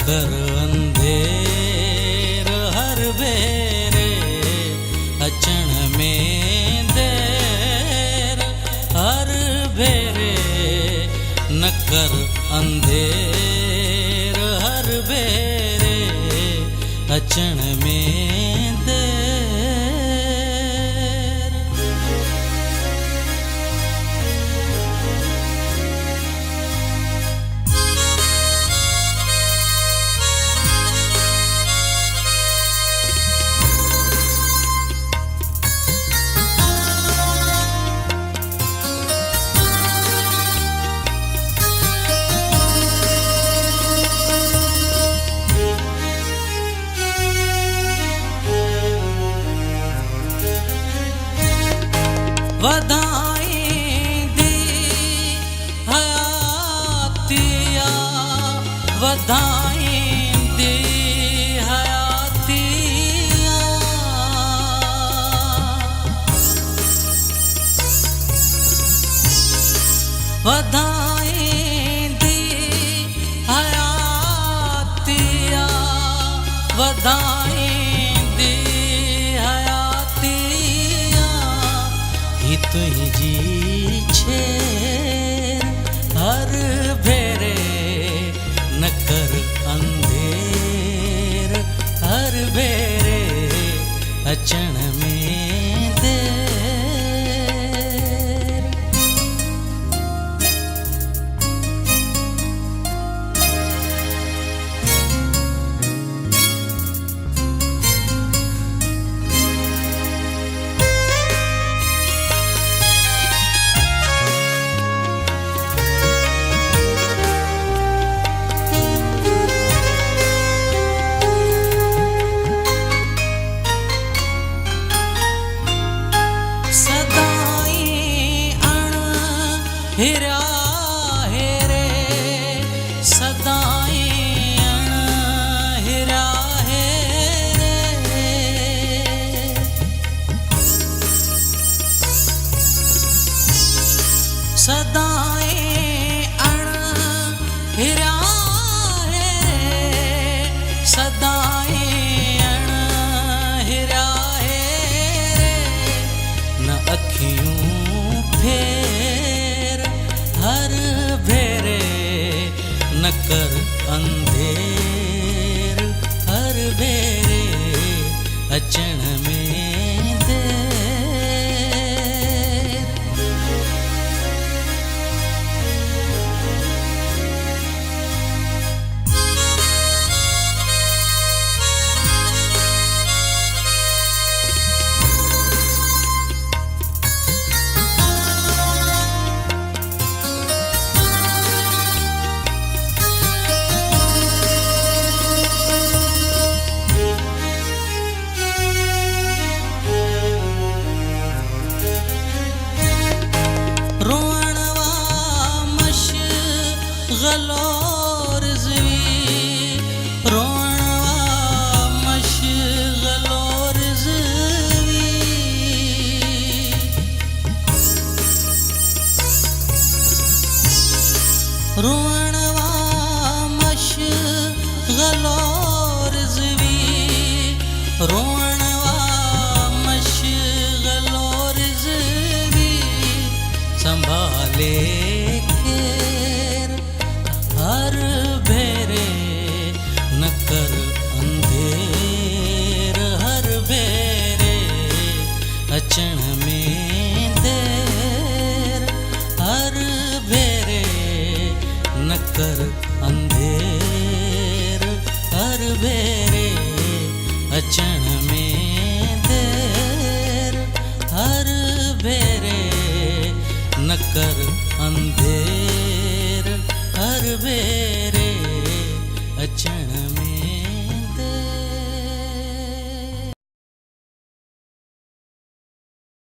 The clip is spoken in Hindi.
कर अंधेर हर भेरे अचण में देर हर भेरे न कर अंधेर हर भेरे अचण में देर। वधाईंदी हयातिया वधाईंदी हयातिया वधाईंदी हयातिया वधाईंदी हयातिया तुझी छेर हर भेरे न कर अंधेर हर भेरे अचण में देर। हिरा हेरे सदाई अण हिरा हेरे सदाई अण हिरा हेरे सदाई अण हिरा हेरे न अखियूं फेर हर भेरे न कर अंधेर हर भेरे अचण में देर। गलोर ज़वी रोणवा मशगलोर ज़वी रोणवा मशगलोर ज़वी रोणवा मशगलोर ज़वी संभाले हर भेरे न कर अंधेर हर भेरे अचण में देर हर भेरे न कर अंधेर हर भेरे अचण में देर हर भेरे न कर अंधेर हर भेरे